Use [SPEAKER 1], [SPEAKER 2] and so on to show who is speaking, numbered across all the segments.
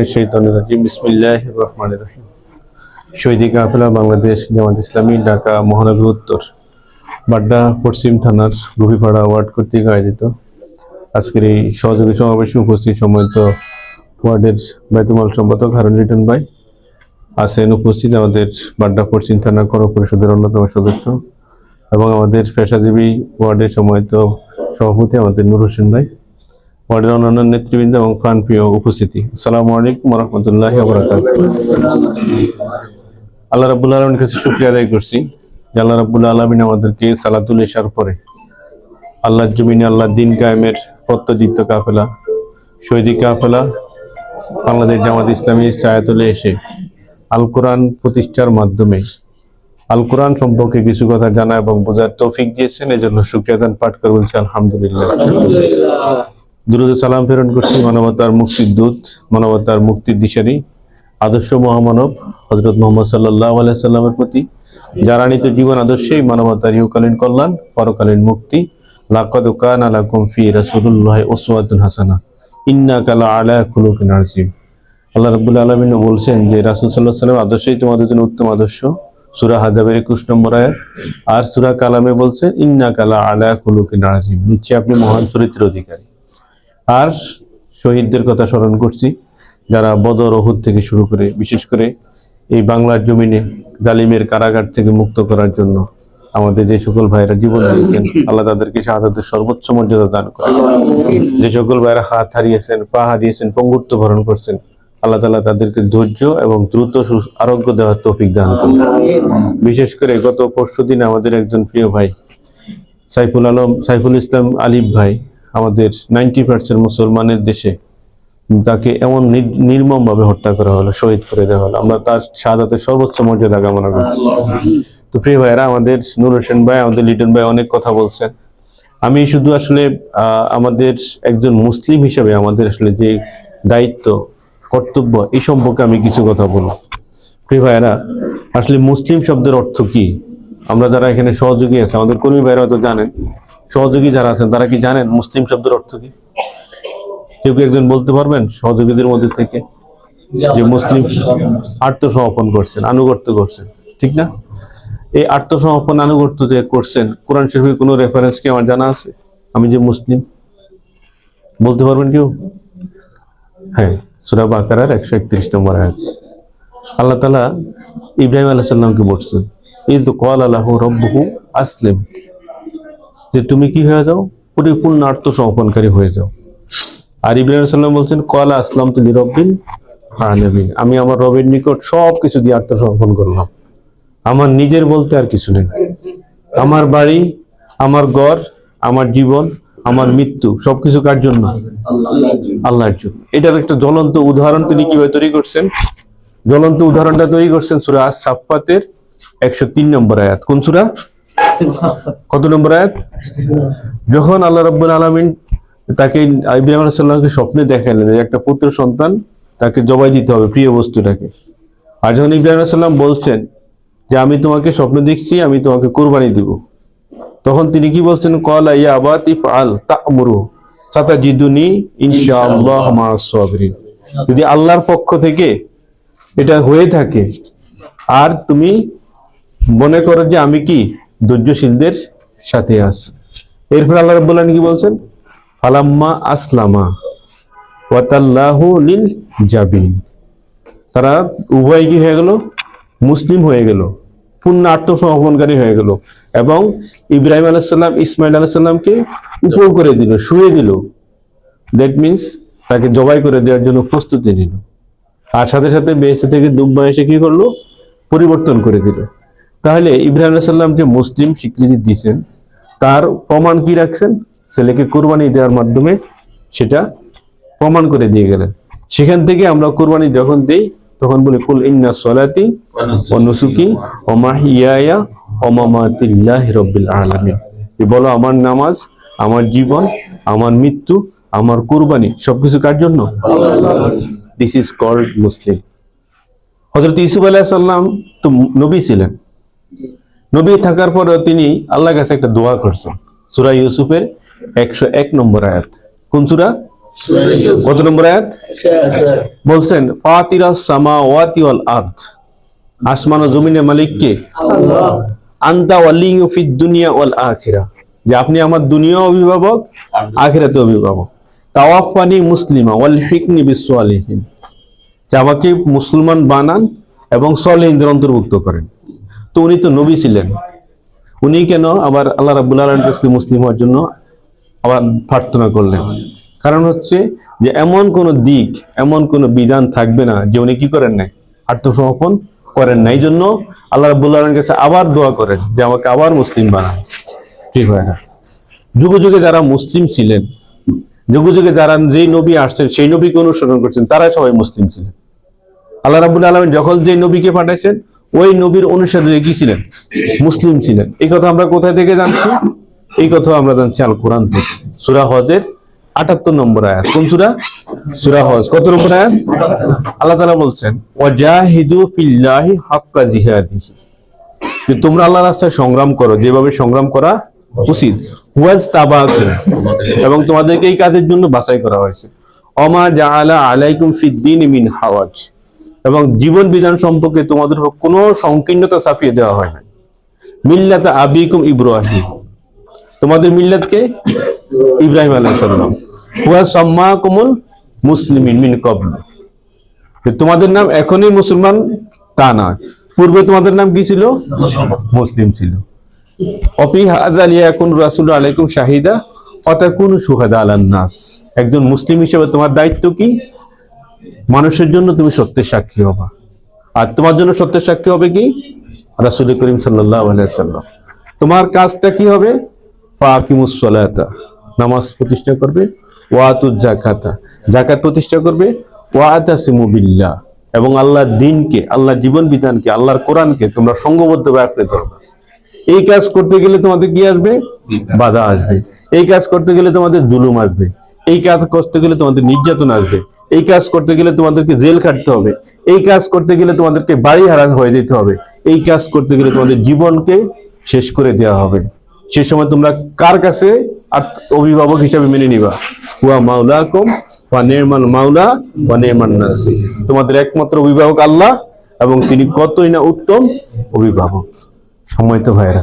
[SPEAKER 1] মিনাশ শাইতানির রাজিম। বিসমিল্লাহির রহমানির রহিম। শহীদ কাফেলা বাংলাদেশ জামাত ইসলামী ঢাকা মহানগর উত্তর বাড্ডা পশ্চিম থানার গভীরপাড়া ওয়ার্ড কর্তৃক আয়োজিত আজকের এই সহযোগী সমাবেশে উপস্থিত সম্মানিত ওয়ার্ডের বাইতুল সম্পাদক হারুন লিটন ভাই আছেন উপস্থিত, আমাদের বাড্ডা পশ্চিম থানা কর পরিষদের অন্যতম সদস্য এবং আমাদের পেশাজীবী ওয়ার্ডের সম্মানিত সভাপতি আমাদের নূর হোসেন ভাই, ওয়ার্ডের অন্যান্য নেতৃবৃন্দ এবং প্রাণপ্রিয় উপস্থিতি, আসসালামু আলাইকুম ওয়া রাহমাতুল্লাহি ওয়া বারাকাতুহু। আল্লাহ রাব্বুল আলামিনের কাছে শুকরিয়া আদায় করছি যে আল্লাহ রাব্বুল আলামিন আমাদেরকে সালাতুল ইশার পরে আল্লাহর জমিনে আল্লাহর দ্বীন কায়েমের পথদিত কাফেলা শহীদি কাফেলা বাংলাদেশ জামাত ইসলামী ছায়াতলে এসে আল কোরআন প্রতিষ্ঠার মাধ্যমে আল কোরআন সম্পর্কে কিছু কথা জানা এবং বোঝার তৌফিক দিয়েছেন। এজন্য শুকরিয়া দান পাঠ করে বলছি আলহামদুলিল্লাহ। দুরূদ সালাম প্রেরণ করছি মানবতার মুক্তির দূত, মানবতার মুক্তির দিশারি আদর্শ মহামানব হযরত মুহাম্মদ সাল্লাল্লাহু আলাইহি সাল্লামের প্রতি, যারা নিত জীবন আদর্শেই মানবতার ইহকালীন কল্যাণ পরকালীন মুক্তি। লাকাদ কানা লাকুম ফি রাসূলিল্লাহি উসওয়াতুন হাসানাহ ইন্নাকা লাআলা খুলুকিন আযীম। আল্লাহ রাব্বুল আলামিন বলছেন যে রাসূল সাল্লাল্লাহু আলাইহি ওয়াসাল্লাম আদর্শই তোমাদের জন্য উত্তম আদর্শ, সূরা হাজাবের 21 নম্বর আয়াত। আর সূরা কালামে বলছেন ইন্নাকা লাআলা খুলুকিন আযীম, নিশ্চয়ই আপনি মহান চরিত্রের অধিকারী। আর শহীদদের কথা স্মরণ করছি, যারা বদর ওহুদ থেকে শুরু করে বিশেষ করে এই বাংলার জমিনে জালিমের কারাগার থেকে মুক্ত করার জন্য আমাদের যে সকল ভাইয়েরা জীবন দিয়েছেন, আল্লাহ তাদেরকে শাহাদাতের সর্বোচ্চ মর্যাদা দান করেন। যে সকল ভাইয়েরা হাত হারিয়েছেন, পা হারিয়েছেন, পঙ্গুত্ব বরণ করছেন, আল্লাহ তাআলা তাদেরকে ধৈর্য এবং দ্রুত আরোগ্য দেওয়ার তৌফিক দান করেন। বিশেষ করে গত পরশুদিন আমাদের একজন প্রিয় ভাই সাইফুল ইসলাম আলিফ ভাই, আমাদের 90% মুসলমানের দেশে তাকে এমন নির্মম ভাবে হত্যা করা হলো, শহীদ করে দেওয়া হলো। আমরা তার শাহাদাতের সর্বোচ্চ মর্যাদা কামনা করছি। তো প্রিয় ভাইরা, আমাদের নূর হোসেন ভাই, আমাদের লিটন ভাই অনেক কথা বলছেন। আমি শুধু আসলে আমাদের একজন মুসলিম হিসেবে আমাদের আসলে যে দায়িত্ব কর্তব্য এই সম্পর্কে আমি কিছু কথা বলবো। প্রিয় ভাইরা, আসলে মুসলিম শব্দের অর্থ কি? আমরা যারা এখানে সহযোগী আছে, আমাদের কর্মী ভাইরা হয়তো জানেন, সহযোগী যারা আছেন তারা কি জানেন মুসলিম শব্দের অর্থ কি? কেউ কি একজন বলতে পারবেন সহযোগীদের মধ্যে থেকে যে মুসলিম? আত্মসমর্পণ করছেন, আনুগত্য করছেন, ঠিক না? এই আত্মসমর্পণ আনুগত্য যে করছেন, কোরআন শরীফের কোনো রেফারেন্স কি আমার জানা আছে আমি যে মুসলিম? বলতে পারবেন কেউ? হ্যাঁ, সূরা বাকারার 131 নম্বর আয়াত। আল্লাহ তাআলা ইব্রাহিম আলাইহিস সালামকে বলছেন ইয ক্বালা লাহু রাব্বুহু আসলিম, যে তুমি কি হয়ে যাও? পরিপূর্ণ আত্মসমর্পণকারী হয়ে যাও। আর ইব্রাহিম আলাইহিস সালাম বলছেন ক্বালা আসলামতু লিরাব্বিল আলামিন, আমি আমার রবের নিকট সবকিছু দিয়ে আত্মসমর্পণ করলাম। আমার নিজের বলতে আর কিছু নেই। আমার বাড়ি, আমার ঘর, আমার জীবন, আমার মৃত্যু সবকিছু কার জন্য? আল্লাহর জন্য। এটার একটা জ্বলন্ত উদাহরণ তিনি কিভাবে তৈরি করছেন? জ্বলন্ত উদাহরণটা তৈরি করছেন সূরা আস-সাফফাতের 103 নম্বর আয়াত। কোন সূরা? কত নম্বর আয়াত? যখন আল্লাহ রাব্বুল আলামিন তাকে ইব্রাহিম আলাইহিস সালামকে স্বপ্নে দেখালেন যে একটা পুত্র সন্তান তাকে জবাই দিতে হবে, প্রিয় বস্তুটাকে। আর যখন ইব্রাহিম আলাইহিস সালাম বলছেন যে আমি তোমাকে স্বপ্ন দেখছি, আমি তোমাকে কুরবানি দিব, তখন তিনি কি বলছেন? ক্বালা ইয়া আবাতি ফাআল তা'মুরু সাতাজিদুনি ইনশাআল্লাহ মা'আস সাবিরিন, যদি আল্লাহর পক্ষ থেকে এটা হয়ে থাকে আর তুমি মনে করো যে আমি কি ধৈর্যশীলদের সাথে আছি। এরপর আল্লাহ রাব্বুল আলামিন কি বলছেন? ফালাম্মা আসলামা ওয়া তাল্লাহু লিল জাবিন, তারা উভয় কি হয়ে গেল? মুসলিম হয়ে গেল, পূর্ণ আত্মসমর্পণকারী হয়ে গেল, এবং ইব্রাহিম আলাইহিস সালাম ইসমাইল আলাইহিস সালামকে উপর করে দিল, শুয়ে দিল। দ্যাট মিন্স তাকে জবাই করে দেওয়ার জন্য প্রস্তুতি নিল। আর সাথে সাথে বেহেশত থেকে দুব্বা এসে কি করলো? পরিবর্তন করে দিল। তাহলে ইব্রাহিম আলাইহিস সালাম যে মুসলিম স্বীকৃতি দিয়েছেন, তার প্রমাণ কি রাখছেন? ছেলেকে কুরবানি দেওয়ার মাধ্যমে সেটা প্রমাণ করে দিয়ে গেলেন। সেখান থেকে আমরা কুরবানি যখন দেই তখন বলি কুল ইন্না সলাতি ওয়া নুসুকি ওয়া মাহইয়ায়া ওয়া মামাতি লিল্লাহি রাব্বিল আলামিন, বলো আমার নামাজ, আমার জীবন, আমার মৃত্যু, আমার কুরবানি সবকিছু কার জন্য? দিস ইজ কল্ড মুসলিম। হযরত ইউসুফ আলাইহিস সালাম তো নবী ছিলেন, নবী থাকার পরেও তিনি আল্লাহর কাছে একটা দোয়া করছেন। সূরা ইউসুফের 101 নম্বর আয়াত। কোন সূরা? কত নম্বর আয়াত? বলছেন ফাতিরাস সামাওয়াতি ওয়াল আরদ, আসমান ও জমিনের মালিক কে? আনতা ওয়ালিয়্যু ফিদ দুনিয়া ওয়াল আখিরাহ, যে আপনি আমার দুনিয়া অভিভাবক, আখিরাতে অভিভাবক। তাওয়াফানি মুসলিমা ওয়াল হিকনি বিস সালিহিন, যে আমাকে মুসলমান বানান এবং সলিহদের অন্তর্ভুক্ত করেন। তো উনি তো নবী ছিলেন, উনি কেন আবার আল্লাহ রাব্বুল আলামিনের কাছে মুসলিম হওয়ার জন্য আবার প্রার্থনা করলেন? কারণ হচ্ছে যে এমন কোন দিক, এমন কোন বিধান থাকবে না যে উনি কি করেন নাই, আত্মসমর্পণ করেন না। এই জন্য আল্লাহ রাব্বুল আলামিনের কাছে আবার দোয়া করেন যে আমাকে আবার মুসলিম বানান। ঠিক হয় না? যুগে যুগে যারা মুসলিম ছিলেন, যুগে যুগে যারা যেই নবী আসছেন সেই নবীকে অনুসরণ করছেন, তারাই সবাই মুসলিম ছিলেন। আল্লাহ রাব্বুল আলামিন যখন যে নবীকে পাঠাইছেন ওই নবীর অনুসারী কি ছিলেন? মুসলিম ছিলেন। এই কথা আমরা কোথায় থেকে জানছি? এই কথা আমরা জানছি আল কোরআন থেকে। সূরা হজের ৭৮ নম্বর আয়াত। কোন সূরা? সূরা হজ। কত নম্বর আয়াত? আল্লাহ তাআলা বলছেন ওয়াজাহিদু ফিল্লাহি হাক্কা জিহাদিহি, যে তোমরা আল্লাহর রাস্তায় সংগ্রাম করো যেভাবে সংগ্রাম করা উচিত। ওয়াজ তাবাকুম, এবং তোমাদেরকে এই কাজের জন্য বাছাই করা হয়েছে। ওমা জাআলা আলাইকুম ফিদ্দীন মিন হাওয়াজ, এবং জীবন বিধান সম্পর্কে তোমাদের কোনো সংকীর্ণতা চাপিয়ে দেওয়া হয় না। মিল্লাতা আবিকুম ইব্রাহিম, তোমাদের মিল্লাতকে ইব্রাহিম আলাইহিস সালাম। ওয়া সাম্মাকুমুল মুসলিমিন মিন ক্বাবল, তোমাদের নাম এখনই মুসলমান তা না, পূর্বে তোমাদের নাম কি ছিল? মুসলিম ছিল। অফি হাযা লিয়াকুন রাসূলু আলাইকুম শাহিদা ওয়া তাকুনু শুহাদা আলান নাস, একজন মুসলিম হিসেবে তোমার দায়িত্ব কি? মানুষের জন্য তুমি সত্যের সাক্ষী হবা। আর তোমার জন্য সত্যের সাক্ষী হবে কি? রাসূল করিম সাল্লাল্লাহু আলাইহি ওয়াসাল্লাম। তোমার কাজটা কি হবে? ফাকিমুস সালাতা, নামাজ প্রতিষ্ঠা করবে। ওয়া আতুজ যাকাতা, যাকাত প্রতিষ্ঠা করবে। ওয়া আতাসিমু বিল্লাহ, এবং আল্লাহর দ্বীনকে, আল্লাহর জীবন বিধানকে, আল্লাহর কোরআনকে তোমরা সংঘবদ্ধভাবে আঁকড়ে ধরবে। এই কাজ করতে গেলে তোমাদের কি আসবে? বাধা আসবে। এই কাজ করতে গেলে তোমাদের জুলুম আসবে। এই কাজ করতে গেলে তোমাদের নির্যাতন আসবে। এই কাজ করতে গেলে তোমাদেরকে জেল খাটতে হবে। এই কাজ করতে গেলে তোমাদেরকে বাড়ি হারা হয়ে যেতে হবে। এই কাজ করতে গেলে তোমাদের জীবনকে শেষ করে দেওয়া হবে। সে সময় তোমরা কার কাছে আর অভিভাবক হিসাবে মেনে নিবা? হুয়া মাওলাকুম ওয়া নি'মাল মাওলা ওয়া নি'মান নাসির, তোমাদের একমাত্র অভিভাবক আল্লাহ, এবং তিনি কতই না উত্তম অভিভাবক। সম্মানিত ভাইরা,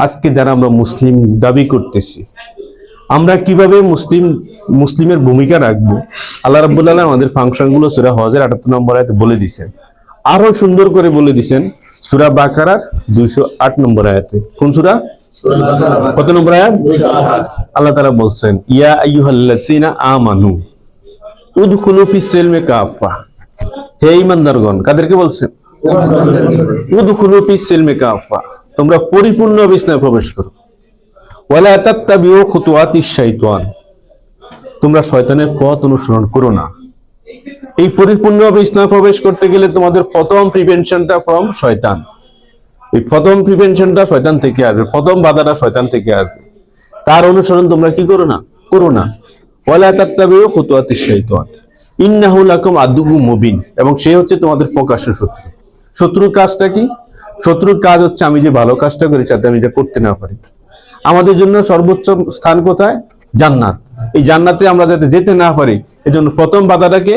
[SPEAKER 1] আজকে যারা আমরা মুসলিম দাবি করতেছি, আমরা কিভাবে মুসলিমের ভূমিকা রাখবো? আল্লাহ রাব্বুল আলামিন আমাদের ফাংশনগুলো সূরা হজের ৭৮ নম্বর আয়াতে বলে দিয়েছেন। আরো সুন্দর করে বলে দিয়েছেন সূরা বাকারার ২০৮ নম্বর আয়াতে। কোন সূরা? কত নম্বর আয়াত? আল্লাহ তাআলা বলছেন ইয়া আইয়ুহাল্লাযীনা আমানু উদখুলু ফিস সিলমি কাফা, হে ঈমানদারগণ। কাদেরকে বলছেন? উদখুলু ফিস সিলমি কাফা, তোমরা পরিপূর্ণ ইসলামে প্রবেশ করো। ওয়ালা তাত্তাবিউ খুতুওয়াতিশ শাইতান, তোমরা শয়তানের পথ অনুসরণ করো না। এই পরিপূর্ণভাবে ইসলামে প্রবেশ করতে গেলে তোমাদের প্রথম প্রিভেনশনটা ফ্রম শয়তান। এই প্রথম প্রিভেনশনটা শয়তান থেকে আসবে, প্রথম বাধাটা শয়তান থেকে আসবে। তার অনুসরণ তোমরা কি করো না? করো না। ওয়ালা তাত্তাবিউ খুতুওয়াতিশ শাইতান ইন্নাহু লাকুম আদুউম মুবিন, এবং সে হচ্ছে তোমাদের প্রকাশ্য শত্রু। শত্রুর কাজটা কি? শত্রুর কাজ হচ্ছে আমি যে ভালো কাজটা করি যাতে আমি যা করতে না পারি। আমাদের জন্য সর্বোচ্চ স্থান কোথায়? জান্নাত। এই জান্নাতে আমরা যাতে যেতে না পারি, এই জন্য প্রথম বাধাটাকে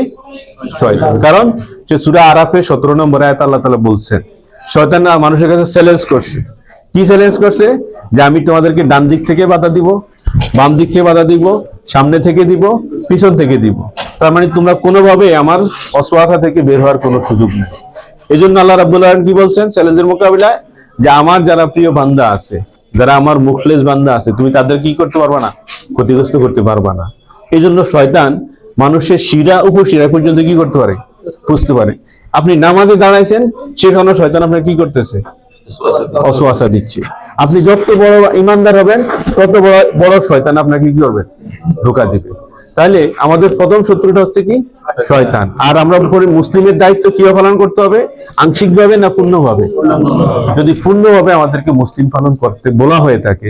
[SPEAKER 1] শয়তান। কারণ সে সূরা আরাফে ১৭ নম্বর আয়াতে আল্লাহ তাআলা বলছেন শয়তান মানুষের কাছে চ্যালেঞ্জ করছে। কি চ্যালেঞ্জ করছে? যে আমি তোমাদেরকে ডান দিক থেকে বাধা দিব, বাম দিক থেকে বাধা দিব, সামনে থেকে দিব, পিছন থেকে দিব। তার মানে তোমরা কোনোভাবে আমার অসওয়াসা থেকে বের হওয়ার কোনো সুযোগ নেই। এই জন্য আল্লাহ রাব্বুল আলামিন কি বলছেন চ্যালেঞ্জের মোকাবিলায়? যে আমার যারা প্রিয় বান্দা আছে, যারা আমার মুখলেস বান্দা আছে, তুমি তাদের কি করতে পারবা না? ক্ষতিগ্রস্ত করতে পারবা না। এই জন্য শয়তান মানুষের শিরা উপশিরা পর্যন্ত কি করতে পারে? বুঝতে পারে। আপনি নামাজে দাঁড়াইছেন, সেখানে শয়তান আপনার কি করতেছে? অসওয়াসা দিচ্ছে। আপনি যত বড় ইমানদার হবেন তত বড় শয়তান আপনাকে কি করবে? ধোঁকা দিবে। তাহলে আমাদের প্রথম শত্রুটা হচ্ছে কি? শয়তান। আর আমরা মুসলিমের দায়িত্ব কিভাবে পালন করতে হবে? আংশিকভাবে না পূর্ণভাবে? যদি পূর্ণভাবে আমাদেরকে মুসলিম পালন করতে বলা হয়ে থাকে,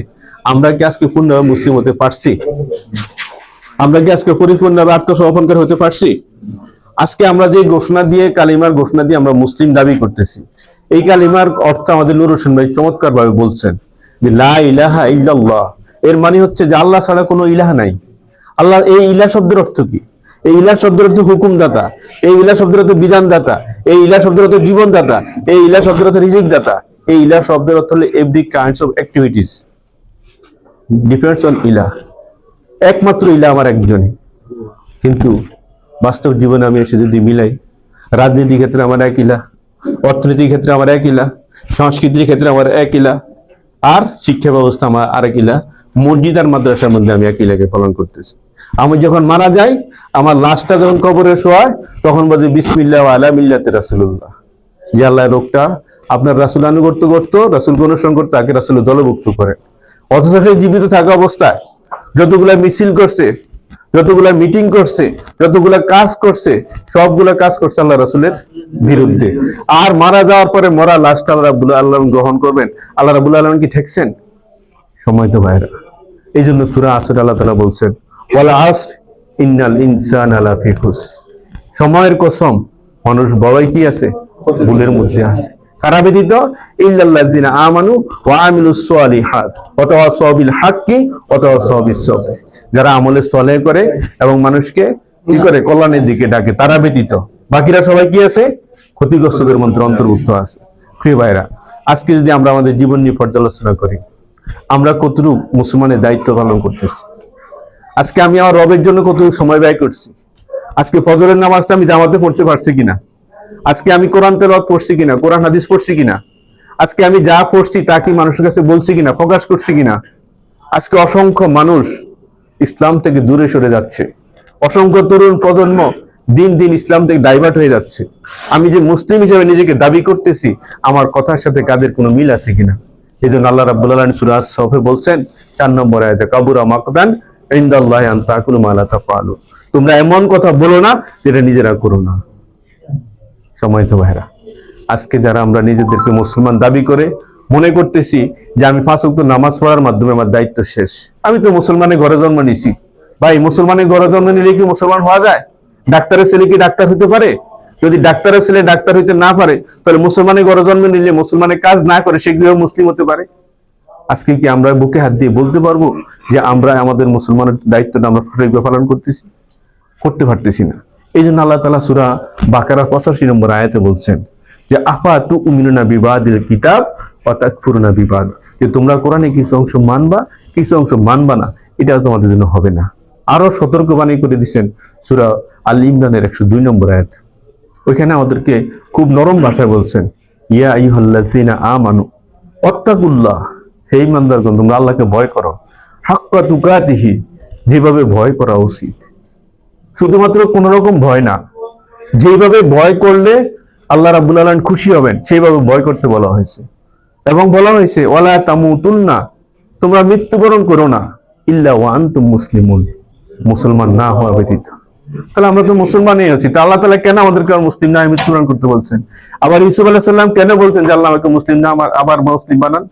[SPEAKER 1] আমরা কি আজকে পূর্ণভাবে মুসলিম হতে পারছি? আমরা কি আজকে পরিপূর্ণভাবে আত্মসমর্পণকারী হতে পারছি? আজকে আমরা যে ঘোষণা দিয়ে, কালিমার ঘোষণা দিয়ে আমরা মুসলিম দাবি করতেছি, এই কালিমার অর্থ আমাদের নূর হোসেন ভাই চমৎকার ভাবে বলছেন যে লা ইলাহা ইল্লাল্লাহ, এর মানে হচ্ছে যে আল্লাহ ছাড়া কোনো ইলাহ নাই। আল্লাহ এই ইলা শব্দের অর্থ কি? এই ইলা শব্দের অর্থ হুকুমদাতা, এই ইলা শব্দের অর্থ বিধানদাতা, এই ইলা শব্দের অর্থ জীবনদাতা, এই ইলা শব্দের অর্থ রিজিক দাতা। এই ইলা শব্দের অর্থ হলো every kinds of activities depends on ইলা। একমাত্র ইলা আমার একজনই। কিন্তু বাস্তব জীবনে আমি এসে যদি মিলাই, রাজনীতির ক্ষেত্রে আমার এক ইলা, অর্থনীতির ক্ষেত্রে আমার এক ইলা, সংস্কৃতির ক্ষেত্রে আমার এক ইলা, আর শিক্ষা ব্যবস্থা আমার আরেক ইলা, মসজিদ আর মাদ্রাসার মধ্যে আমি এক ইলাকে পালন করতেছি। আমি যখন মারা যাই, আমার লাশটা যখন কবরে শোয়ায়, তখন বলছি বিসমিল্লাহ আলা মিল্লাতে রাসূলুল্লাহ, যে আল্লাহ রোগটা আপনার রাসূল আনুগত্য করতো, রাসূলকে অনুসরণ করতো, তাকে রাসূলের দলভুক্ত করে। অথচ সে জীবিত থাকা অবস্থায় যতগুলা মিছিল করছে, যতগুলা মিটিং করছে, যতগুলা কাজ করছে, সবগুলা কাজ করছে আল্লাহ রাসূলের বিরুদ্ধে। আর মারা যাওয়ার পরে মরা লাশটা আল্লাহ রাব্বুল আলামিন গ্রহণ করবেন। আল্লাহ রাব্বুল আলামিন কি ঠেকছেন? সময় তো ভাইরা, এই জন্য সূরা আসর আল্লাহ তাআলা বলছেন ওয়াল আসর ইন্নাল ইনসানা লাফি খুসর। সময়ের কসম, মানুষ বড়ই কি আছে? ভুলের মধ্যে আছে। কারা ব্যতীত? ইল্লাল্লাযিনা আমানু ওয়া আমিলুস সালিহাত ওয়া তাওয়াসাউ বিল হাক্কি ওয়া তাওয়াসাউ বিস সবর। যারা আমলে সালেহ করে এবং মানুষকে কি করে? কল্যাণের দিকে ডাকে, তারা ব্যতীত বাকিরা সবাই কি আছে? ক্ষতিগ্রস্তদের মধ্যে অন্তর্ভুক্ত আছে। প্রিয় ভাইরা, আজকে যদি আমরা আমাদের জীবন নিয়ে পর্যালোচনা করি, আমরা কতটুকু মুসলমানের দায়িত্ব পালন করতেছি? আজকে আমি আমার রবের জন্য কতটুকু সময় ব্যয় করছি? আজকে ফজরের নামাজটা আমি জামাতে পড়তে পারছি কিনা? আজকে আমি কোরআন তেলাওয়াত পড়ছি কিনা? কোরআন হাদিস পড়ছি কিনা? আজকে আমি যা পড়ছি তা কি মানুষের কাছে বলছি কিনা, প্রকাশ করছি কিনা? আজকে অসংখ্য মানুষ ইসলাম থেকে দূরে সরে যাচ্ছে। অসংখ্য তরুণ প্রজন্ম দিন দিন ইসলাম থেকে ডাইভার্ট হয়ে যাচ্ছে। আমি যে মুসলিম হিসেবে নিজেকে দাবি করতেছি, আমার কথার সাথে কাদের কোনো মিল আছে কিনা? এই জন্য আল্লাহ রাব্বুল আলামিন সূরা আস-সাফে বলছেন 4 নম্বর আয়াতে, কাবুরা মাকতান ইনদাল্লাহি আন তাকুলু মা লা তাফআলুন। তোমরা এমন কথা বলো না যেটা নিজেরা করো না। সময় তো ভাইরা, আজকে যারা আমরা নিজেদেরকে মুসলমান দাবি করে মনে করতেছি যে আমি 5 ওয়াক্ত নামাজ পড়ার মাধ্যমে আমার দায়িত্ব শেষ, আমি তো মুসলমানের ঘরে জন্ম নিছি। ভাই, মুসলমানের ঘরে জন্ম নিলে কি মুসলমান হওয়া যায়? ডাক্তারের ছেলে কি ডাক্তার হতে পারে? যদি ডাক্তারের ছেলে ডাক্তার হইতে না পারে, তাহলে মুসলমানের ঘরে জন্ম নিলে, মুসলমানের কাজ না করে সে কিভাবে মুসলিম হতে পারে? আজকে কি আমরা বুকে হাত দিয়ে বলতে পারবো যে আমরা আমাদের মুসলমানের দায়িত্বটা আমরা সঠিকভাবে পালন করতেছি? করতে পারতেছি না। এই জন্য আল্লাহ তাআলা সূরা বাকারার 85 নম্বর আয়াতে বলছেন যে আফা তুমিনুনা বিবাদিল কিতাব ওয়া তাকফুরুনা বিবাদ, যে তোমরা কোরআনে কিছু অংশ মানবা, কিছু অংশ মানবা না, এটা তোমাদের জন্য হবে না। আরো সতর্কবাণী করে দিচ্ছেন সূরা আল ইমরানের 102 নম্বর আয়াত। ওইখানে আমাদেরকে খুব নরম ভাষায় বলছেন, ইয়া আইয়ুহাল্লাযিনা আমানু ওয়াত্তাকুল্লাহ, হে ঈমানদারগণ তোমরা আল্লাহকে ভয় করো, হাক্কা তুকাতিহি, যেভাবে ভয় করা উচিত। শুধুমাত্র কোন রকম ভয় না, যেভাবে ভয় করলে আল্লাহ রাব্বুল আলামিন খুশি হবেন সেইভাবে ভয় করতে বলা হয়েছে। এবং বলা হয়েছে ওয়ালা তামুতুন্না, তোমরা মৃত্যুবরণ করো না, ইল্লা ওয়া আনতুম মুসলিমুন, মুসলমান না হওয়া ব্যতীত। তাহলে আমরা তো মুসলমানই আছি, তা আল্লাহ তাআলা কেন আমাদেরকে মুসলিম না মৃত্যুবরণ করতে বলছেন? আবার ইউসুফ আলাইহিস সালাম কেন বলছেন যে আল্লাহ আমাকে মুসলিম না আবার মুসলিম বানান?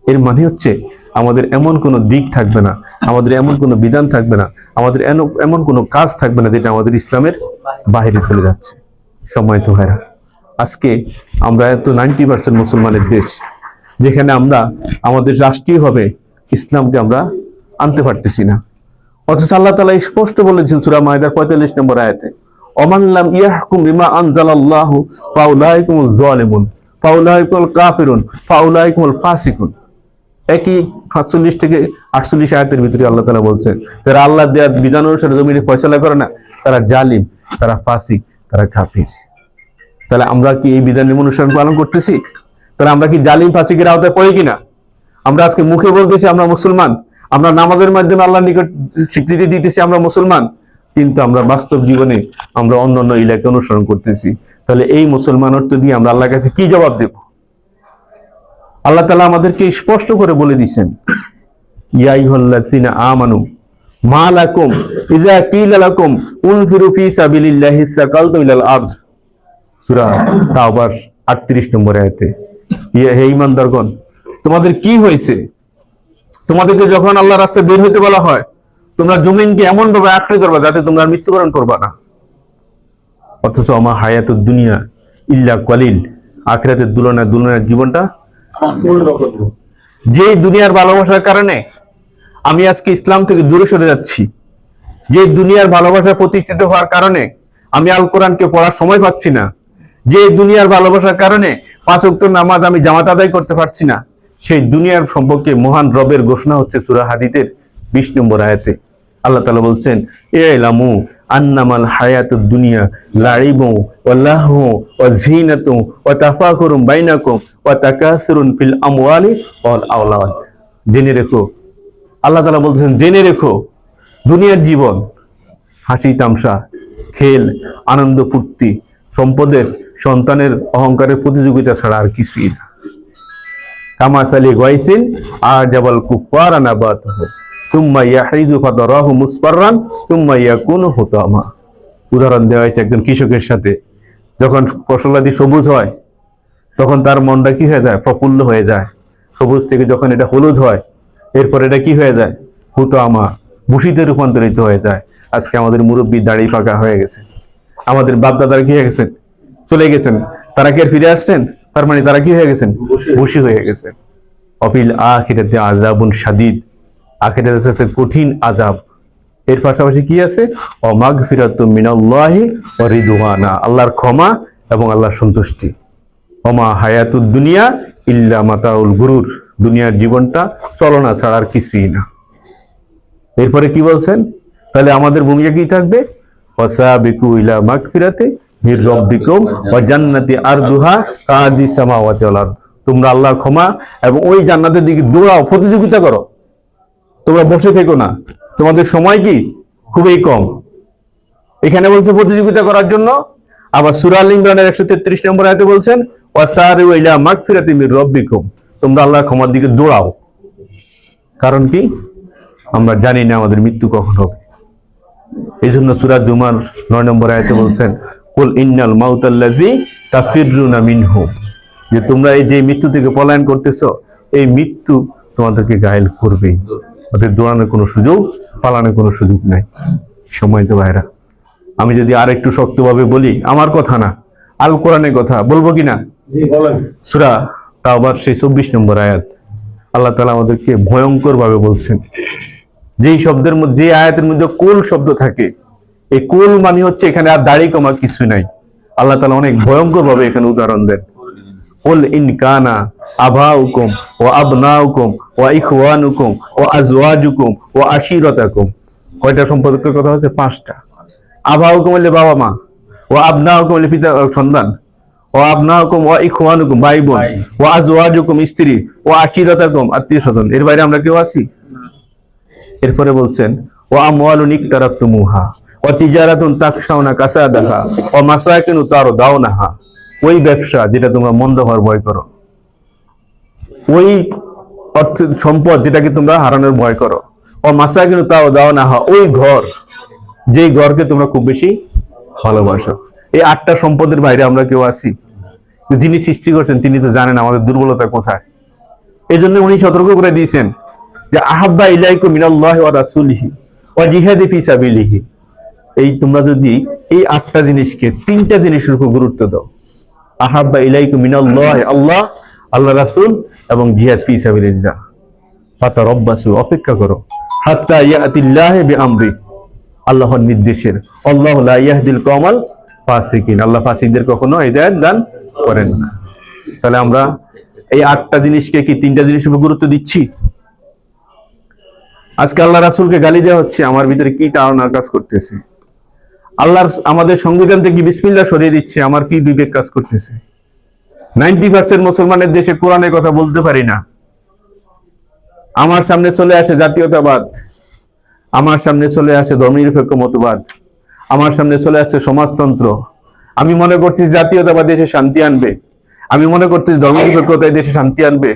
[SPEAKER 1] এর মানে হচ্ছে আমাদের এমন কোনো দিক থাকবে না, আমাদের এমন কোনো বিধান থাকবে না, আমাদের এমন কোনো কাজ থাকবে না যেটা আমাদের ইসলামের বাইরে চলে যাচ্ছে। সম্মানিত ভাইরা, আজকে আমরা এত 90% মুসলমানের দেশ, যেখানে আমরা আমাদের রাষ্ট্রীয়ভাবে ইসলামকে আমরা আনতে পারতেছি না। অথচ আল্লাহ তাআলা স্পষ্ট বলেছেন সূরা মাইদার 45 নম্বর আয়াতে, ওমান লাম ইয়াহকুম বিমা আনজালাল্লাহু ফাউলাইকুমুজ জালিমুন ফাউলাইকুল কাফিরুন ফাউলাইকুল ফাসিকুন। একই 47 থেকে 48 আয়াতের ভিতরে আল্লাহ তাআলা বলছেন, যারা আল্লাহ দেওয়া বিধান অনুসারে জমিনে ফয়সালা করে না, তারা জালিম, তারা ফাসিক, তারা কাফির। তাহলে আমরা কি এই বিধানের অনুসরণ পালন করতেছি? তাহলে আমরা কি জালিম ফাসিকের আওতায় পড়ি কিনা? আমরা আজকে মুখে বলতেছি আমরা মুসলমান, আমরা নামাজের মাধ্যমে আল্লাহর নিকট স্বীকৃতি দিতেছি আমরা মুসলমান, কিন্তু আমরা বাস্তব জীবনে আমরা অন্যান্য ইলাকে অনুসরণ করতেছি। তাহলে এই মুসলমান অর্থ দিয়ে আমরা আল্লাহর কাছে কি জবাব দেব? আল্লাহ তাআলা আমাদেরকে স্পষ্ট করে বলে দিয়েছেন, ইয়া আইয়ুহাল্লাযিনা আমানু মা লাকুম ইযা কিলা লাকুম উনফিরু ফি সাবিলিল্লাহি সাকালতুম ইলাল আরদ। সূরা তাওবার 38 নম্বর আয়াতে, হে ঈমানদারগণ তোমাদের কি হয়েছে? তোমাদেরকে যখন আল্লাহর রাস্তায় বের হইতে বলা হয়, তোমরা জমিনকে এমন ভাবে আঁকড়ে ধরবা যাতে তোমরা মৃত্যুবরণ করবা না। অথচ আমা হায়াতুদ দুনিয়া ইল্লা কলিল, আখিরাতের দুনিয়ার জীবনটা যে দুনিয়ার ভালোবাসার কারণে আমি আজকে ইসলাম থেকে দূরে সরে যাচ্ছি, যে দুনিয়ার ভালোবাসা প্রতিষ্ঠিত হওয়ার কারণে আমি আল কোরআনকে পড়ার সময় পাচ্ছি না, যে দুনিয়ার ভালোবাসার কারণে 5 ওয়াক্ত নামাজ আমি জামাত আদায় করতে পারছি না, সেই দুনিয়ার সম্পর্কে মহান রবের ঘোষণা হচ্ছে সূরা হাদীদের 20 নম্বর আয়াতে। আল্লাহ তাআলা বলছেন, ইলামু আন্নামাল হায়াতুদ দুনিয়া লাইবু ওয়া লাহু ওয়া যিনাতু ওয়া তাফাকুরুম বাইনাকুম ওয়া তাকাসুরুন ফিল আমওয়ালি ওয়াল আওলাদ। জেনে রেখো, আল্লাহ তাআলা বলছেন জেনে রেখো, দুনিয়ার জীবন হাসি তামসা, খেল, আনন্দ ফুর্তি, সম্পদের, সন্তানের অহংকারের প্রতিযোগিতা ছাড়া আর কিছুই না। কামাসালি গায়সিন আজাবাল কুফারা নাবাতুহু সুম্মা ইয়াহিজু ফাদারাহু মুসফাররান সুম্মা ইয়াকুনু হুতামা। উদাহরণ দেওয়া হয়েছে একজন কৃষকের সাথে। যখন ফসলাদি সবুজ হয় তখন তার মনটা কি হয়ে যায়? প্রফুল্ল হয়ে যায়। সবুজ থেকে যখন এটা হলুদ হয় এরপর এটা কি হয়ে যায়? হুতামা, ভূষিতে রূপান্তরিত হয়ে যায়। আজকে আমাদের মুরব্বী দাড়ি পাকা হয়ে গেছে, আমাদের বাপ দাদারা কি হয়ে গেছেন? চলে গেছেন। তারা কি আর ফিরে আসছেন? তার মানে তারা কি হয়ে গেছেন? ভূষি হয়ে গেছে। অফিল আখিরাতে আযাবুন শাদীদ, আখিরাতে আছে কঠিন আযাব। এর পাশাপাশি কি আছে? ও মাগফিরাতুম মিনাল্লাহি ওয়া রিদওয়ানা, আল্লাহর ক্ষমা এবং আল্লাহর সন্তুষ্টি। ওমা হায়াতুদ দুনিয়া ইল্লা মাতাউল গুরুর, দুনিয়ার জীবনটা চলনা ছাড়া আর কিছুই না। এরপরে কি বলছেন? তাহলে আমাদের ভূমিকা কি থাকবে? ওয়াসাবিকু ইলা মাগফিরাতি মির রাব্বিকুম ওয়া জান্নাতি আরদুহা কাদিস সামাওয়াতি ওয়াল আরদ। তোমরা আল্লাহর ক্ষমা এবং ওই জান্নাতের দিকে দৌড়াও, প্রতিযোগিতা করো। তোমরা বসে থেকো না, তোমাদের সময় কি খুবই কম। এখানে বলছে প্রতিযোগিতা করার জন্য। আবার সূরা আল ইমরানের 133 নম্বর আয়াতে বলছেন ওয়াসারিউ ইলা মাগফিরাতি মির রাব্বিকুম, তোমরা আল্লাহর ক্ষমার দিকে দৌড়াও। কারণ কি? আমরা জানি না আমাদের মৃত্যু কখন হবে। এই জন্য সূরা জুমার 9 নম্বর আয়াতে বলছেন কুল ইন্নাল মাউতাল্লাযী তাফিরুনা মিনহু, যে তোমরা এই যে মৃত্যু থেকে পলায়ন করতেছো, এই মৃত্যু তোমাদেরকে ঘায়েল করবেই। ওদের দৌড়ানোর কোনো সুযোগ, পালানোর কোনো সুযোগ নাই। সময়ত ভাইরা, আমি যদি আর একটু শক্তভাবে বলি, আমার কথা না, আল কোরআনের কথা বলবো কিনা? সূরা তাওবার সেই 24 নম্বর আয়াত। আল্লাহ তাআলা আমাদেরকে ভয়ঙ্কর ভাবে বলছেন, যেই শব্দের মধ্যে, যে আয়াতের মধ্যে কুল শব্দ থাকে, এই কুল মানে হচ্ছে এখানে আর দাড়ি কমা কিছু নাই। আল্লাহ তাআলা অনেক ভয়ঙ্কর ভাবে এখানে উদাহরণ দেন। কুল ইন কানা আবাউকুম ওয়া আবনাউকুম ওয়া ইখওয়ানুকুম ওয়া আজওয়াজুকুম ওয়া আশিরাতাকুম। কয়টা সম্পর্কের কথা হচ্ছে? 5টা। আবাউকুম হলে বাবা মা, ওয়া আবনাউকুম হলে পিতা সন্তান, ওয়া আবনাউকুম ওয়া ইখওয়ানুকুম ভাই বোন, ওয়া আজওয়াজুকুম স্ত্রী, ওয়া আশিরাতাকুম আত্মীয় স্বজন। এর বাইরে আমরা কেউ আছি? এরপরে বলছেন ওয়া আমওয়ালুন ইকতারাফতুমুহা ওয়া তিজারাতুন তাকশাউনা কাসাদাহা ওয়া মাসাকিনু তারদাউনাহা। ওই ব্যবসা যেটা তোমরা মন্দ হওয়ার ভয় করো, ওই অর্থ সম্পদ যেটাকে তোমরা হারানোর ভয় করো, ও মাসাকিনু তারদাউনাহা, ওই ঘর যেই ঘরকে তোমরা খুব বেশি ভালোবাসো। এই 8টা সম্পদের বাইরে আমরা কেউ আছি? যিনি সৃষ্টি করছেন তিনি তো জানেন আমাদের দুর্বলতা কোথায়। এই জন্য উনি সতর্ক করে দিয়েছেন যে আহাব্বা ইলাইকুম মিনাল্লাহি ওয়া রাসূলিহি ওয়া জিহাদি ফি সাবিলিহি। এই তোমরা যদি এই 8টা জিনিসকে 3টা জিনিসের উপর গুরুত্ব দাও, আহাব্বা ইলাইকুম মিনাল্লাহি, আল্লাহ, আল্লাহ রাসূল এবং জিহাদ ফি সাবিলিল্লাহ, ফাতারাব্বাসু, অপেক্ষা করো, হাত্তা ইয়াতিল্লাহি বিআমরি, আল্লাহর নির্দেশের। আল্লাহু লা ইয়াহদিল কওমাল ফাসিকিন, আল্লাহ ফাসিকদের কখনো হিদায়াত দান করেন না। তাহলে আমরা এই 8টা জিনিসকে কি 3টা জিনিসের উপর গুরুত্ব দিচ্ছি? আজকে আল্লাহ রাসূলকে গালি দেওয়া হচ্ছে, আমার ভিতরে কি তাড়না কাজ করতেছে? আল্লাহর আমাদের সংবিধান থেকে বিসমিল্লাহ সরিয়ে দিচ্ছে, আমার কি বিবেক কাজ করতেছে? 90% মুসলমানের দেশে কোরআনের কথা বলতে পারি না। আমার সামনে চলে আসে জাতীয়তাবাদ, আমার সামনে চলে আসে ধর্মনিরপেক্ষ মতবাদ, আমার সামনে চলে আসছে সমাজতন্ত্র। আমি মনে করছি জাতীয়তাবাদ দেশে শান্তি আনবে, আমি মনে করছি ধর্মনিরপেক্ষতা দেশে শান্তি আনবে,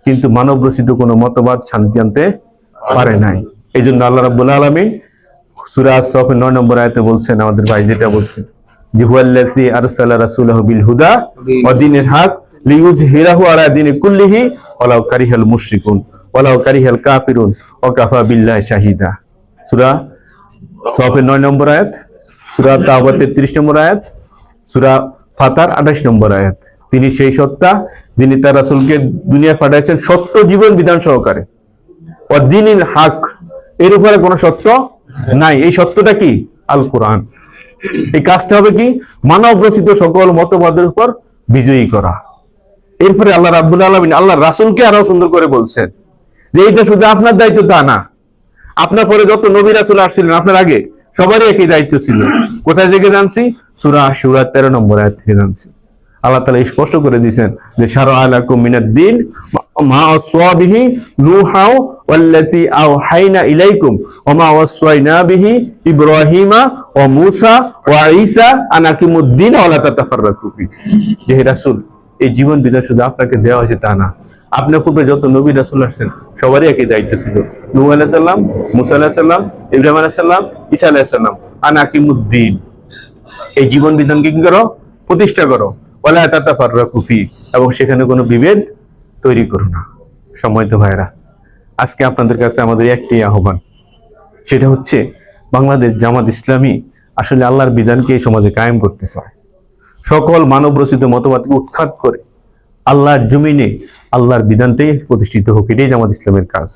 [SPEAKER 1] কিন্তু মানব রচিত কোনো মতবাদ শান্তি আনতে পারে নাই। এই জন্য আল্লাহ রাব্বুল আলামিন সূরা আস-সাফের 9 নম্বর আয়াতে বলছেন, আমাদের ভাই যেটা বলছেন যে হুয়াল্লাযী আরসালা রাসূলাহু বিল হুদা ওয়া দীনিল হক লিইয়ুযহিরাহু আলা দীনি কুল্লিহি ওয়ালাউ কারিহাল মুশরিকুন ওয়ালাউ কারিহাল কাফিরুন ওয়া কাফা বিল্লাহি শাহিদা। সূরা সাফের 9 নম্বর আয়াত, সূরা তাওবা 33 নম্বর আয়াত, সূরা ফাতার 28 নম্বর আয়াত। তিনি সেই সত্তা যিনি তার রাসূলকে দুনিয়া পাঠিয়েছেন সত্য জীবন বিধান সহকারে। ও দীনিল হক, এর উপরে কোনো সত্য নাই। এই সত্যটা কি? আল কোরআন। এই কাজটা হবে কি? মানব রচিত সকল মতবাদের উপর বিজয়ী করা। এরপরে আল্লাহ রাব্বুল আলামিন আল্লাহ রাসূলকে আরো সুন্দর করে বলছেন যে এটা শুধু আপনার দায়িত্ব তা না, আপনার পরে যত নবী রাসূল আসছিলেন আপনার আগে সবারই একই দায়িত্ব ছিল। কোথায় থেকে জানছি? সূরা আশ-শূরা 13 নম্বর আয়াত থেকে জানছি। আল্লাহ তাআলা স্পষ্ট করে দিয়েছেন যে শারআ লাকুম মিনাদ-দীন মা ওয়াসা বিহি নূহা ওয়াল্লাতী আওহাইনা ইলাইকুম ওয়া মা ওয়াসাইনা বিহি ইব্রাহিমা ওয়া মূসা ওয়া ঈসা আন আকিমুদ-দীন ওয়া লা তাতাফাররাকু ফি। যে হে রাসূল, এই জীবন বিধান শুধু আপনাকে দেওয়া হয়েছে তা না, আপনার পূর্বে যত নবী রাসূল আসছেন সবারই একই দায়িত্ব ছিল। নূহ আলাইহিস সালাম, মূসা আলাইহিস সালাম, ইব্রাহিম আলাইহিস সালাম, ঈসা আলাইহিস সালাম, আন আকিমুদ-দীন, এই জীবন বিধানকে কি করো? প্রতিষ্ঠা করো। ওয়ালা তাতাফাররাকু ফি, এবং সেখানে কোনো বিভেদ তৈরি করো না। সম্মানিত ভাইরা, আজকে আপনাদের কাছে আমাদের একটি আহ্বান, সেটা হচ্ছে বাংলাদেশ জামাত ইসলামী আসলে আল্লাহর বিধানকে এই সমাজে কায়েম করতে চায়। সকল মানব রচিত মতবাদকে উৎখাত করে আল্লাহর জমিনে আল্লাহর বিধানটাই প্রতিষ্ঠিত হোক, এটাই জামাত ইসলামের কাজ।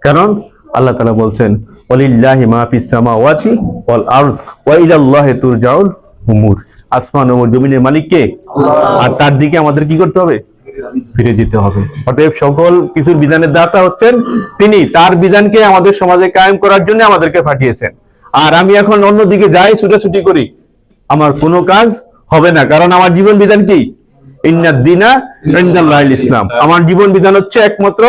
[SPEAKER 1] কারণ আল্লাহ তাআলা বলছেন ওয়ালিল্লাহি মা ফিস সামাওয়াতি ওয়াল আরদ ওয়া ইলাল্লাহি তুরজাউল উমুর। আসমান ও জমিনের মালিক কে? আর তার দিকে আমাদের কি করতে হবে? ফিরে যেতে হবে। অতএব সকল কিছুর বিধানের দাতা হচ্ছেন তিনি। তার বিধানকে আমাদের সমাজে কায়েম করার জন্য আমাদেরকে পাঠিয়েছেন। আর আমি এখন অন্যদিকে যাই, ছুটাছুটি করি, আমার কোনো কাজ হবে না। কারণ আমার জীবন বিধান কি? ইন্নাদ-দীনা ইনদাল্লাহিল ইসলাম। আমার জীবন বিধান হচ্ছে একমাত্র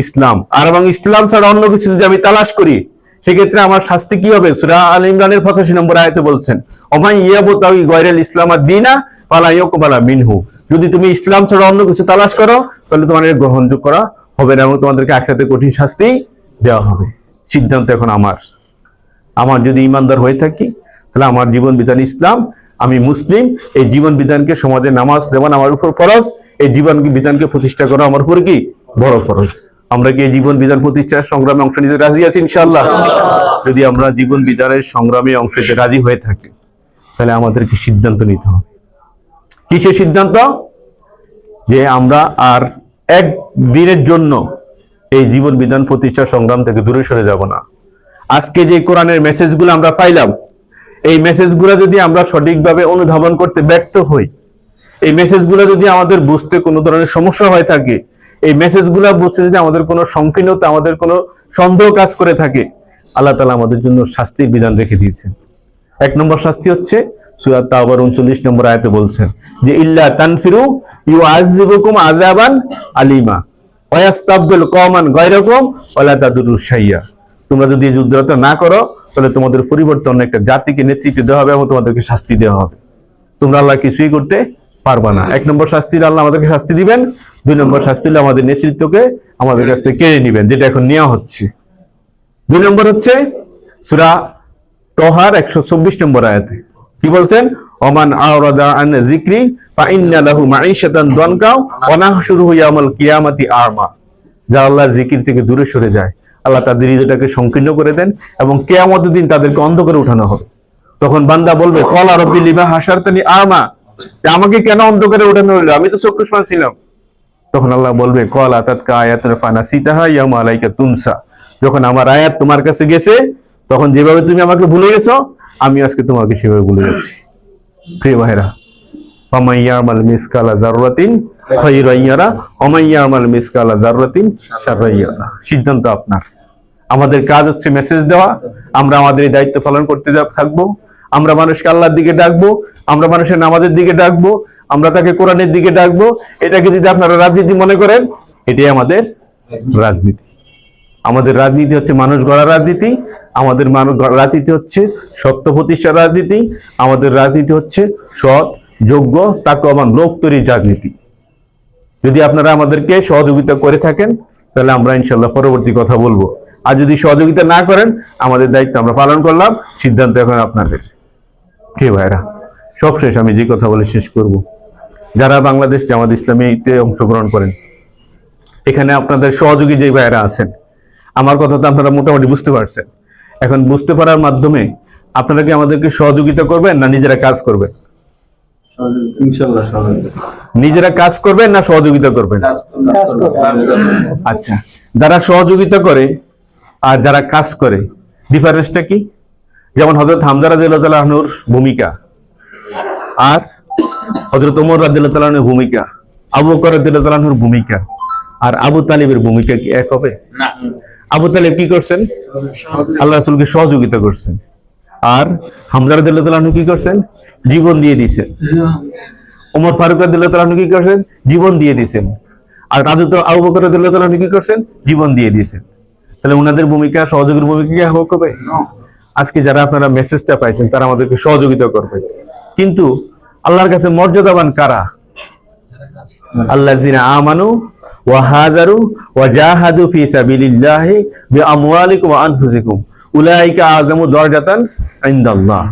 [SPEAKER 1] ইসলাম। আর এবং ইসলাম ছাড়া অন্য কিছু যদি আমি তালাশ করি, সেক্ষেত্রে আমার শাস্তি কি হবে? সূরা আল ইমরানের 85 নম্বর আয়াতে বলছেন ওমান ইয়াবতাগি গায়রাল ইসলামাদ দীনা ফালা ইউকবালা মিনহু। যদি তুমি ইসলাম ছাড়া অন্য কিছু তালাশ করো তাহলে তোমাদের গ্রহণযোগ্য করা হবে না এবং তোমাদেরকে আখিরাতে কঠিন শাস্তি দেওয়া হবে। সিদ্ধান্ত এখন আমার। আমার যদি ঈমানদার হয়ে থাকি তাহলে আমার জীবন বিধান ইসলাম, আমি মুসলিম। এই জীবন বিধানকে সমাজে নামাজ যেমন আমার উপর ফরজ, এই জীবন বিধানকে প্রতিষ্ঠা করা আমার উপর কি? বড় ফরজ। আমরা কি এই জীবন বিধান প্রতিষ্ঠার সংগ্রামে অংশ নিতে রাজি আছি ইনশাআল্লাহ? যদি আমরা জীবন বিধানের সংগ্রামে অংশ নিতে রাজি হয়ে থাকি তাহলে আমাদেরকে সিদ্ধান্ত নিতে হবে। কিসের সিদ্ধান্ত? যে আমরা আর এক দিনের জন্য এই জীবন বিধান প্রতিষ্ঠা সংগ্রাম থেকে দূরে সরে যাব না। আজকে যে কোরআনের মেসেজগুলো আমরা পাইলাম, এই মেসেজগুলো যদি আমরা সঠিকভাবে অনুধাবন করতে ব্যর্থ হই, এই মেসেজগুলো যদি আমাদের বুঝতে কোনো ধরনের সমস্যা হয়ে থাকে, এই মেসেজগুলো বুঝতে যদি আমাদের কোনো সংকীর্ণতা, আমাদের কোনো সন্দেহ কাজ করে থাকে, আল্লাহ তাআলা আমাদের জন্য শাস্তির বিধান রেখে দিয়েছেন। এক নম্বর শাস্তি হচ্ছে সূরা তাওবার 39 নম্বর আয়াতে বলছেন যে ইল্লা তানফিরু ইউআযিবুকুম আযাবান আলিমা ওয়া ইয়াস্তাবদিল কওমান গায়রাকুম ওয়া লা তাদুরু শাইয়্যা। তোমরা যদি যুদ্ধটা না করো তাহলে তোমাদের পরিবর্তন একটা জাতিকে নেতৃত্ব দেওয়া হবে এবং তোমাদেরকে শাস্তি দেওয়া হবে। তোমরা আল্লাহ কিছুই করতে পারবা না। এক নম্বর শাস্তি আল্লাহ আমাদেরকে শাস্তি দিবেন। দুই নম্বর শাস্তি হলো আমাদের নেতৃত্বকে আমাদের কাছ থেকে কেড়ে নিবেন, যেটা এখন নেওয়া হচ্ছে। দুই নম্বর হচ্ছে সূরা তহার 124 নম্বর আয়াতে কি বলছেন? ওমান আরাদা আন যিকরি ফা ইন্না লাহু মাঈশাতান দানকা ওয়া নাহশুরুহু ইয়াওমাল কিয়ামাতি আ'মা। যারা আল্লাহর জিকির থেকে দূরে সরে যায়, আল্লাহ তাদের হৃদয়টাকে সংকীর্ণ করে দেন এবং কিয়ামতের দিন তাদেরকে অন্ধকারে উঠানো হবে। তখন বান্দা বলবে ক্বালা রাব্বি লিমা হাশারতানি আ'মা, আমাকে কেন অন্ধকারে উঠানো হলো? আমি তো চক্ষুষ্মান ছিলাম। তখন আল্লাহ বলবে ক্বালা তাতকা আয়াতুনা ফানাসিতাহা ইয়াওমা আলাইকা তুনসা। যখন আমার আয়াত তোমার কাছে গেছে, তখন যেভাবে তুমি আমাকে ভুলে গেছো, আমি আজকে তোমাকে সেভাবে ভুলে যাচ্ছি। প্রিয় ভাইরা, ফামান ইয়ামাল মিসকালা যাররাতিন খায়রান ইয়ারা ওয়া মান ইয়ামাল মিসকালা যাররাতিন শাররান ইয়ারা। সিদ্ধান্ত আপনার। আমাদের কাজ হচ্ছে মেসেজ দেওয়া। আমরা আমাদের এই দায়িত্ব পালন করতে থাকবো। আমরা মানুষকে আল্লাহর দিকে ডাকবো, আমরা মানুষের নামাজের দিকে ডাকবো, আমরা তাকে কোরআনের দিকে ডাকবো। এটাকে যদি আপনারা রাজনীতি মনে করেন, এটাই আমাদের রাজনীতি। আমাদের রাজনীতি হচ্ছে মানুষ গড়ার রাজনীতি, আমাদের রাজনীতি হচ্ছে সত্য প্রতিষ্ঠার রাজনীতি, আমাদের রাজনীতি হচ্ছে সৎ, যোগ্য, তাকওয়াবান লোক তৈরির রাজনীতি। যদি আপনারা আমাদেরকে সহযোগিতা করে থাকেন তাহলে আমরা ইনশাআল্লাহ পরবর্তী কথা বলবো। আর যদি সহযোগিতা না করেন, আমাদের দায়িত্ব আমরা পালন করলাম, সিদ্ধান্ত এখন আপনাদের। কে ভাইরা, সবশেষ আমি যে কথা বলে শেষ করব, যারা বাংলাদেশ জামাত ইসলামীতে অংশগ্রহণ করেন, এখানে আপনাদের সহযোগী যে ভাইরা আছেন, আমার কথা তো আপনারা মোটামুটি বুঝতে পারছেন। এখন বুঝতে পারার মাধ্যমে আপনারা কি আমাদেরকে সহযোগিতা করবেন না নিজেরা কাজ করবেন?
[SPEAKER 2] ইনশাআল্লাহ সহযোগিতা।
[SPEAKER 1] নিজেরা কাজ করবেন না সহযোগিতা করবেন? আচ্ছা, যারা সহযোগিতা করে আর যারা কাজ করে ডিফারেন্সটা কি? যেমন হযরত হামজা রাদিয়াল্লাহু আনহুর ভূমিকা আর হযরত ওমর রাদিয়াল্লাহু আনহুর ভূমিকা, আবু বকর রাদিয়াল্লাহু আনহুর ভূমিকা আর আবু তালিবের ভূমিকা কি এক হবে?
[SPEAKER 3] না।
[SPEAKER 1] আবু তালিব কি করছেন? আল্লাহ রাসূলকে সহযোগিতা করছেন। আর হামজা রাদিয়াল্লাহু আনহু কি করছেন? জীবন দিয়ে দিয়েছেন। ওমর ফারুক রাদিয়াল্লাহু আনহু কি করছেন? জীবন দিয়ে দিয়েছেন। আর হযরত আবু বকর রাদিয়াল্লাহু আনহু কি করছেন? জীবন দিয়ে দিয়েছেন। তাহলে ওনাদের ভূমিকা, সহযোগীর ভূমিকা কি হবে? আজকে যারা আপনারা মেসেজটা পাইছেন তারা আমাদেরকে সহযোগিতা করবে, কিন্তু আল্লাহর কাছে মর্যাদাবান কারা? আল্লাযিনা আমানু ওয়া হাজারু ওয়া জাহাদু ফি সাবিলিল্লাহি বিআমওয়ালিকুম ওয়া আনফুসিকুম উলাইকা আযমু দারাজাতান ইনদাল্লাহ।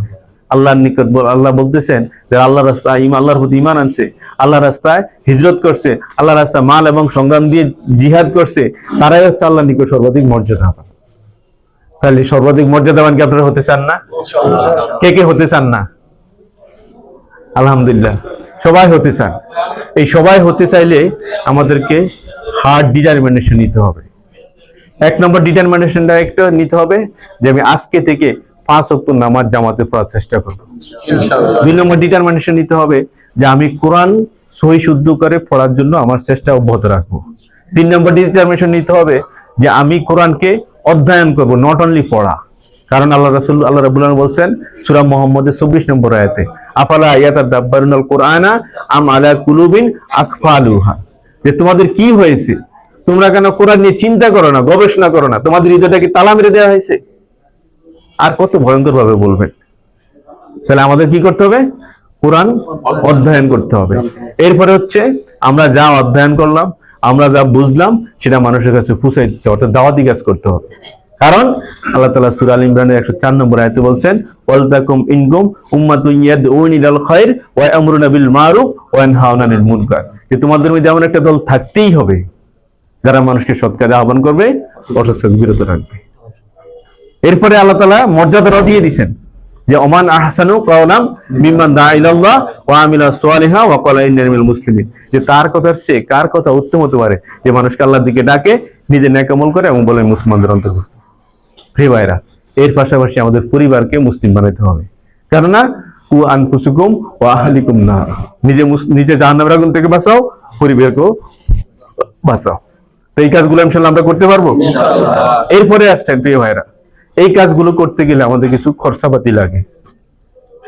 [SPEAKER 1] আল্লাহর নিকট আল্লাহ বলতেছেন যে আল্লাহর রাস্তায় আল্লাহর প্রতি ঈমান আনছে, আল্লাহর রাস্তায় হিজরত করছে, আল্লাহর রাস্তায় মাল এবং সংগ্রাম দিয়ে জিহাদ করছে, তারাই হচ্ছে আল্লাহর নিকট সর্বাধিক মর্যাদাবান। তাহলে সর্বাধিক মর্যাদাবান কি আপনারা হতে চান না? কে কে হতে চান না? আলহামদুলিল্লাহ, সবাই হতে চান। এই সবাই হতে চাইলে আমাদেরকে হার্ড ডিটারমিনেশন নিতে হবে। 1 নম্বর ডিটারমিনেশনটা একটা নিতে হবে যে আমি আজকে থেকে 5 ওয়াক্ত নামাজ জামাতে পড়ার চেষ্টা করব।
[SPEAKER 2] ইনশাআল্লাহ।
[SPEAKER 1] 2 নম্বর ডিটারমিনেশন নিতে হবে যে আমি কোরআন সহি শুদ্ধ করে পড়ার জন্য আমার চেষ্টা অব্যাহত রাখবো। 3 নম্বর ডিটারমিনেশন নিতে হবে যে আমি কোরআনকে অধ্যয়ন করব, নট অনলি পড়া। কারণ আল্লাহ রাব্বুল আলামিন বলছেন সূরা মুহাম্মদের 24 নম্বর আয়াতে, আফালা ইয়াতাদাব্বারুনাল কুরআনা আম আলা কুলুবিন আকফালুহা, যে তোমাদের কি হয়েছে, তোমরা কেন কোরআন নিয়ে চিন্তা করো না, গবেষণা করো না, তোমাদের হৃদয়টা কি তালা মেরে দেওয়া হয়েছে? আর কত ভয়ঙ্কর ভাবে বলবেন। তাহলে আমাদের কি করতে হবে? কোরআন অধ্যয়ন করতে হবে। এরপরে হচ্ছে আমরা যা অধ্যয়ন করলাম, আমরা যা বুঝলাম সেটা মানুষের কাছে পৌঁছাই দিতে, অর্থাৎ দাওয়াতি কাজ করতে হবে। কারণ আল্লাহ তাআলা সূরা আল ইমরানের 104 নম্বর আয়াতে বলছেন ওয়ালতাকুম ইনকুম উম্মাতুন ইয়াদউনা ইলাল খায়র ওয়া ইয়ামুরুনা বিল মারুফ ওয়া ইয়ানহাউনা আনিল মুনকার, যে তোমাদের মধ্যে এমন একটা দল থাকতেই হবে যারা মানুষকে সৎ কাজে আহ্বান করবে, অসৎ কাজ বিরত রাখবে। এরপরে আল্লাহ তাআলা মর্যাদাটা দিয়ে দিবেন যে ওমান আহসানু কাওলাম মিম্মান দা ইলাল্লাহ ওয়া আমিলা সালিহা ওয়া ক্বালা ইন্নানি মিনাল মুসলিমিন, যে তার কথার চেয়ে কার কথা উত্তম হতে পারে যে মানুষকে আল্লাহর দিকে ডাকে, নিজে নেক আমল করে এবং বলে মুসলমানদের অন্তর্ভুক্ত। প্রিয় ভাইরা, এর পাশাপাশি আমাদের পরিবারকে মুসলিম বানাতে হবে। কেননা কু আনফুসুকুম ওয়া আহলিকুম নার, নিজে জাহান্নামের আগুন থেকে বাঁচাও, পরিবারকেও বাঁচাও। তো এই কাজগুলো ইনশাআল্লাহ আমরা করতে পারবো ইনশাআল্লাহ। এরপরে আসছেন প্রিয় ভাইরা, এই কাজগুলো করতে গেলে আমাদের কিছু খরচাপাতি লাগে,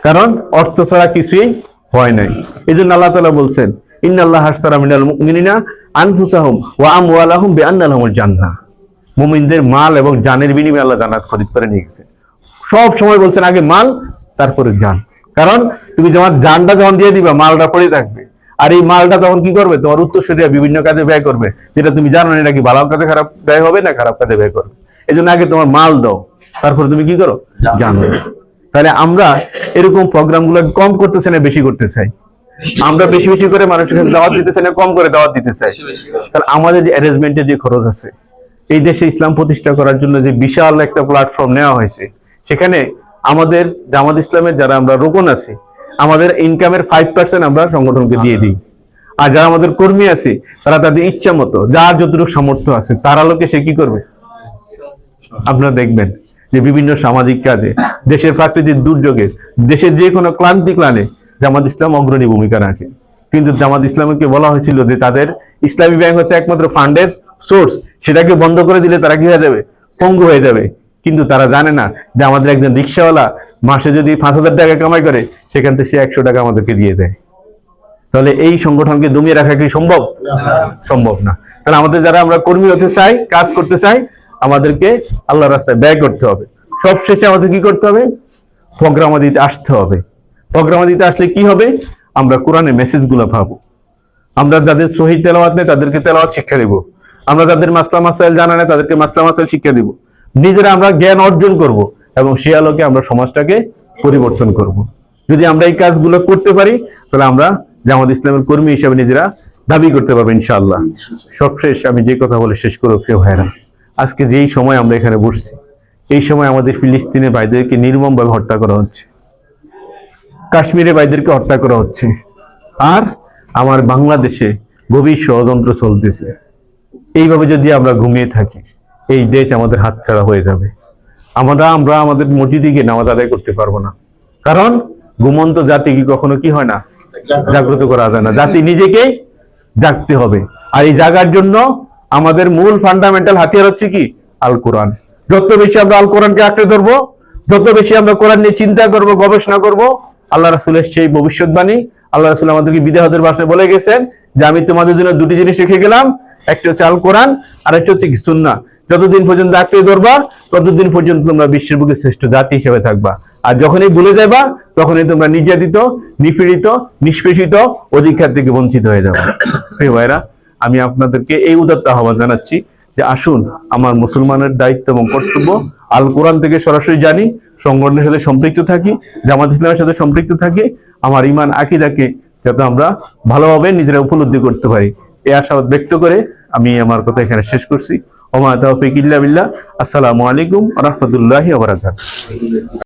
[SPEAKER 1] কারণ অর্থ ছাড়া কিছুই হয় নাই। এই জন্য আল্লাহ তাআলা বলছেন ইন্নাল্লাহা আশতারা মিনাল মুমিনিনা আনফুসাহুম ওয়া আমওয়ালাহুম বিআন্না লাহুমুল জান্নাহ, মুমিনদের মাল এবং জানের বিনিময়ে আল্লাহ জান্নাত খরিদ করে নিয়ে গেছে। সব সময় বলছেন আগে মাল তারপরে জান, কারণ তুমি তোমার জানটা যখন দিয়ে দিবা মালটা পড়ে থাকবে, আর এই মালটা তখন কি করবে? তোমার উত্তরসূরিরা বিভিন্ন কাজে ব্যয় করবে, যেটা তুমি জানো না এটা কি ভালো কাজে খারাপ ব্যয় হবে না খারাপ কাজে ব্যয় করবে। এই জন্য আগে তোমার মাল দাও, তারপরে তুমি কি করো? জানো। তাহলে আমরা এরকম প্রোগ্রামগুলো কম করতে চাই না বেশি করতে চাই? আমরা বেশি বেশি করে মানুষের কাছে দাওয়াত দিতে চাই না কম করে দাওয়াত দিতে চাই? তাহলে আমাদের যে অ্যারেঞ্জমেন্টে যে খরচ আছে, এই দেশে ইসলাম প্রতিষ্ঠা করার জন্য যে বিশাল একটা প্ল্যাটফর্ম নেওয়া হয়েছে, সেখানে আমাদের জামাত ইসলামের যারা আমরা রোকন আছি, আমাদের ইনকামের 5% আমরা সংগঠনকে দিয়ে দিই। আর যারা আমাদের কর্মী আছে তারা তাদের ইচ্ছা মতো যার যতটুকু সামর্থ্য আছে তার আলোকে সে কি করবে? আপনারা দেখবেন যে বিভিন্ন সামাজিক কাজে, দেশের প্রাকৃতিক দুর্যোগে, দেশের যে কোনো ক্লান্তি জামাত ইসলাম অগ্রণী ভূমিকা রাখে। কিন্তু জামাত ইসলামকে বলা হয়েছিল যে তাদের ইসলামী ব্যাংক হচ্ছে একমাত্র ফান্ডের সোর্স, সেটাকে বন্ধ করে দিলে তারা কি হয়ে যাবে? পঙ্গু হয়ে যাবে। কিন্তু তারা জানে না যে আমাদের একজন রিক্সাওয়ালা মাসে যদি 5,000 টাকা কামাই করে, সেখান থেকে সে 100 টাকা আমাদেরকে দিয়ে দেয়। তাহলে এই সংগঠনকে দমিয়ে রাখা কি সম্ভব? সম্ভব না। তাহলে আমাদের যারা আমরা কর্মী হতে চাই, কাজ করতে চাই, আমাদেরকে আল্লাহর রাস্তায় ব্যয় করতে হবে। সবশেষে আমাদের কি করতে হবে? প্রোগ্রামাদিতে আসতে হবে। প্রোগ্রামাদিতে আসলে কি হবে? আমরা কোরআনের মেসেজগুলো পাবো। আমরা যাদের সহিহ তেলাওয়াত নেই তাদেরকে তেলাওয়াত শিক্ষা দেব। আমরা যাদের মাসলা মাসাইল জানা নেই তাদেরকে মাসলা মাসাইল শিক্ষা দেব। নিজেরা আমরা জ্ঞান অর্জন করব এবং সে আলোকে আমরা সমাজটাকে পরিবর্তন করব। যদি আমরা এই কাজগুলো করতে পারি তাহলে আমরা জামাত ইসলামের কর্মী হিসেবে নিজেরা দাবি করতে পারবো ইনশাআল্লাহ। সবশেষ আমি যে কথা বলে শেষ করব প্রিয় ভাইরা, আজকে যেই সময় আমরা এখানে বসছি, এই সময় আমাদের ফিলিস্তিনের ভাইদেরকে নির্মমভাবে হত্যা করা হচ্ছে, কাশ্মীরের ভাইদেরকে হত্যা করা হচ্ছে, আর আমার বাংলাদেশে গভীর ষড়যন্ত্র চলতেছে। এইভাবে যদি আমরা ঘুমিয়ে থাকি, এই দেশ আমাদের হাতছাড়া হয়ে যাবে। আমরা আমাদের মসজিদে গিয়ে নামাজ আদায় করতে পারবো না, কারণ ঘুমন্ত জাতি কি কখনো কি হয় না, জাগ্রত করা যায় না। জাতি নিজেকেই জাগতে হবে। আর এই জাগার জন্য আমাদের মূল ফান্ডামেন্টাল হাতিয়ার হচ্ছে কি, আল কোরআন। যত বেশি আমরা আল কোরআনকে আঁকড়ে ধরবো, যত বেশি আমরা কোরআন নিয়ে চিন্তা করব, গবেষণা করব, আল্লাহ রাসূলের সেই ভবিষ্যৎবাণী, আল্লাহ রাসূল আমাদেরকে বিদায় হজের ভাষণে বলে গেছেন যে আমি তোমাদের জন্য দুটি জিনিস রেখে গেলাম, একটা হচ্ছে আল কোরআন, আর একটা হচ্ছে কি, সুন্নাহ। যতদিন পর্যন্ত আঁকড়ে ধরবা ততদিন পর্যন্ত তোমরা বিশ্বের বুকে শ্রেষ্ঠ জাতি হিসেবে থাকবা। আর যখনই ভুলে যাবা তখনই তোমরা নির্যাতিত, নিপীড়িত, নিষ্পেষিত, অধিকার থেকে বঞ্চিত হয়ে যাবে। প্রিয় ভাইরা, আমি আপনাদেরকে এই উদাত্ত আহ্বান জানাচ্ছি যে আসুন, আমার মুসলমানের দায়িত্ব এবং কর্তব্য আল কোরআন থেকে সরাসরি জানি, সংগঠনের সাথে সম্পৃক্ত থাকি, জামাত ইসলামের সাথে সম্পৃক্ত থাকি, আমার ঈমান আকীদাকে যাতে আমরা ভালোভাবে নিজেরা উপলব্ধি করতে পারি। এই আশাবাদ ব্যক্ত করে আমি আমার কথা এখানে শেষ করছি। ওমা তাওফীক ইল্লা বিল্লাহ। আসসালামু আলাইকুম ওয়া রাহমাতুল্লাহি ওয়া বারাকাতুহু।